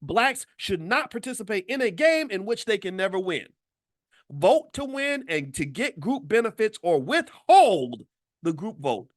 Blacks should not participate in a game in which they can never win. Vote to win and to get group benefits or withhold the group vote.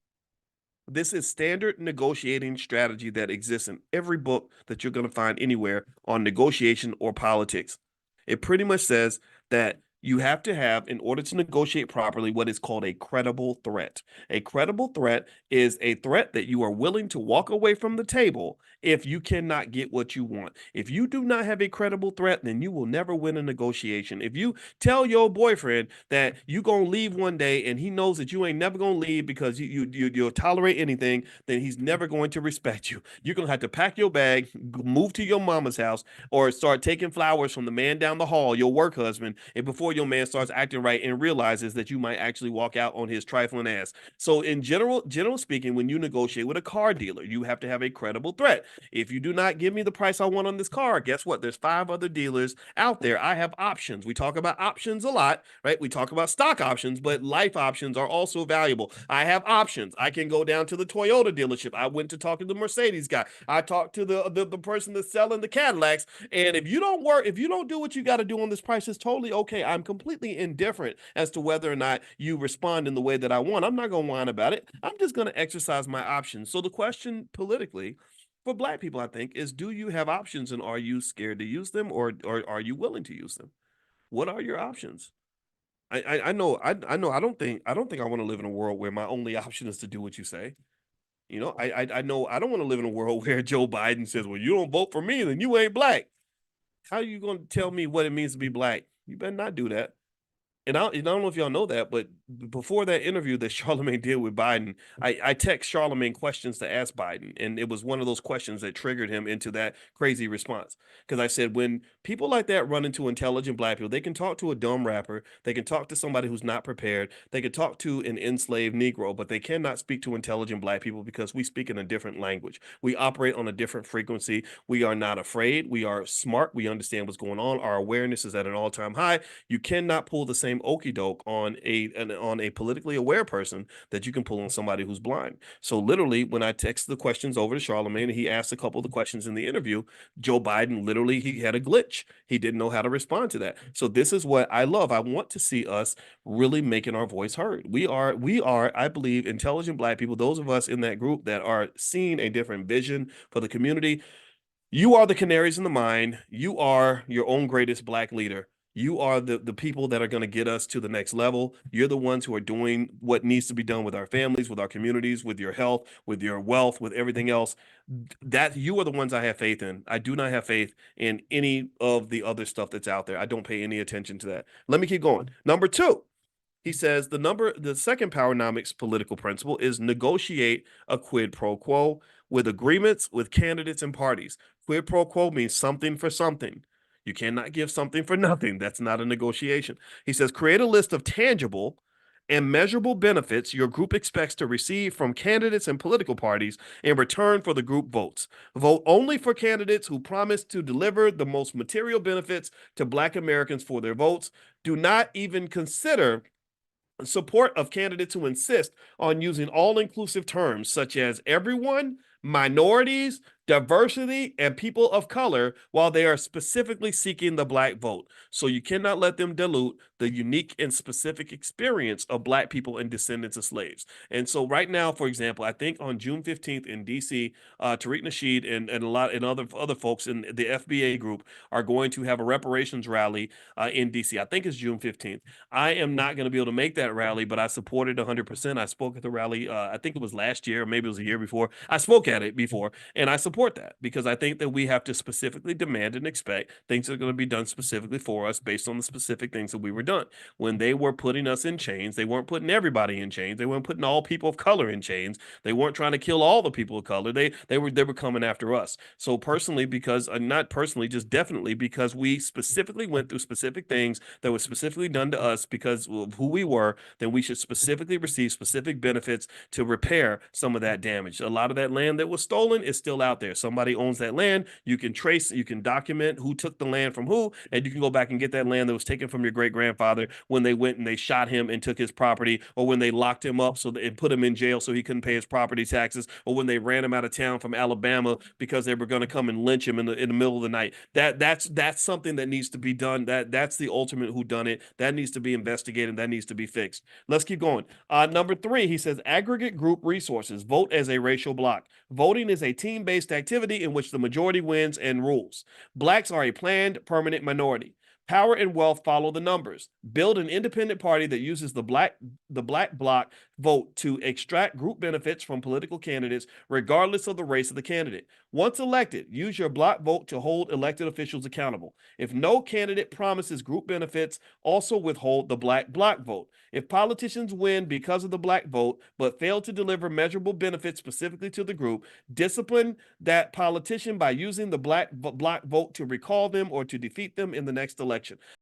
This is standard negotiating strategy that exists in every book that you're going to find anywhere on negotiation or politics. It pretty much says that you have to have, in order to negotiate properly, what is called a credible threat. A credible threat is a threat that you are willing to walk away from the table if you cannot get what you want. If you do not have a credible threat, then you will never win a negotiation. If you tell your boyfriend that you're going to leave one day and he knows that you ain't never going to leave because you'll tolerate anything, then he's never going to respect you. You're going to have to pack your bag, move to your mama's house, or start taking flowers from the man down the hall, your work husband, and before your man starts acting right and realizes that you might actually walk out on his trifling ass. So in general speaking, when you negotiate with a car dealer, you have to have a credible threat. If you do not give me the price I want on this car, guess what? There's 5 other dealers out there. I have options. We talk about options a lot, right? We talk about stock options, but life options are also valuable. I have options. I can go down to the Toyota dealership. I went to talk to the Mercedes guy. I talked to the person that's selling the Cadillacs. And if you don't do what you got to do on this price, it's totally okay. I'm completely indifferent as to whether or not you respond in the way that I want. I'm not going to whine about it. I'm just going to exercise my options. So the question politically for Black people, I think, is do you have options and are you scared to use them, or are you willing to use them? What are your options? I know I don't think I want to live in a world where my only option is to do what you say. I know I don't want to live in a world where Joe Biden says, "Well, you don't vote for me, then you ain't Black." How are you going to tell me what it means to be Black? You better not do that. And I don't know if y'all know that, but before that interview that Charlemagne did with Biden, I text Charlemagne questions to ask Biden. And it was one of those questions that triggered him into that crazy response. Because I said, when people like that run into intelligent Black people, they can talk to a dumb rapper, they can talk to somebody who's not prepared, they can talk to an enslaved Negro, but they cannot speak to intelligent Black people because we speak in a different language. We operate on a different frequency. We are not afraid. We are smart. We understand what's going on. Our awareness is at an all-time high. You cannot pull the same okey doke on a politically aware person that you can pull on somebody who's blind. So literally, when I text the questions over to Charlemagne, and he asked a couple of the questions in the interview, Joe Biden literally he had a glitch. He didn't know how to respond to that. So this is what I love. I want to see us really making our voice heard. We are, I believe, intelligent Black people. Those of us in that group that are seeing a different vision for the community. You are the canaries in the mine. You are your own greatest Black leader. You are the people that are going to get us to the next level. You're the ones who are doing what needs to be done with our families, with our communities, with your health, with your wealth, with everything else. That you are the ones I have faith in. I do not have faith in any of the other stuff that's out there. I don't pay any attention to that. Let me keep going. Number 2, he says the second Powernomics political principle is negotiate a quid pro quo with agreements with candidates and parties. Quid pro quo means something for something. You cannot give something for nothing. That's not a negotiation. He says create a list of tangible and measurable benefits your group expects to receive from candidates and political parties in return for the group votes. Vote only for candidates who promise to deliver the most material benefits to Black Americans for their votes. Do not even consider support of candidates who insist on using all-inclusive terms such as everyone, minorities, diversity, and people of color while they are specifically seeking the Black vote. So you cannot let them dilute the unique and specific experience of Black people and descendants of slaves. And so right now, for example, I think on June 15th in DC, Tariq Nasheed and a lot and other folks in the FBA group are going to have a reparations rally in DC. I think it's June 15th. I am not going to be able to make that rally, but I supported 100%. I spoke at the rally. I think it was last year, or maybe it was a year before. I spoke at it before, and I support that because I think that we have to specifically demand and expect things that are going to be done specifically for us based on the specific things that we were done. When they were putting us in chains, they weren't putting everybody in chains. They weren't putting all people of color in chains. They weren't trying to kill all the people of color. They were coming after us. So personally, because not personally, just definitely because we specifically went through specific things that were specifically done to us because of who we were, then we should specifically receive specific benefits to repair some of that damage. A lot of that land that was stolen is still out there. there. Somebody owns that land. You can trace, you can document who took the land from who, and you can go back and get that land that was taken from your great grandfather when they went and they shot him and took his property, or when they locked him up and put him in jail so he couldn't pay his property taxes, or when they ran him out of town from Alabama because they were going to come and lynch him in the middle of the night. That's something that needs to be done. That's the ultimate whodunit. That needs to be investigated. That needs to be fixed. Let's keep going. Number 3, he says aggregate group resources. Vote as a racial bloc. Voting is a team-based activity in which the majority wins and rules. Blacks are a planned permanent minority. Power and wealth follow the numbers. Build an independent party that uses the black bloc vote to extract group benefits from political candidates, regardless of the race of the candidate. Once elected, use your bloc vote to hold elected officials accountable. If no candidate promises group benefits, also withhold the black bloc vote. If politicians win because of the black vote but fail to deliver measurable benefits specifically to the group, discipline that politician by using the black bloc vote to recall them or to defeat them in the next election.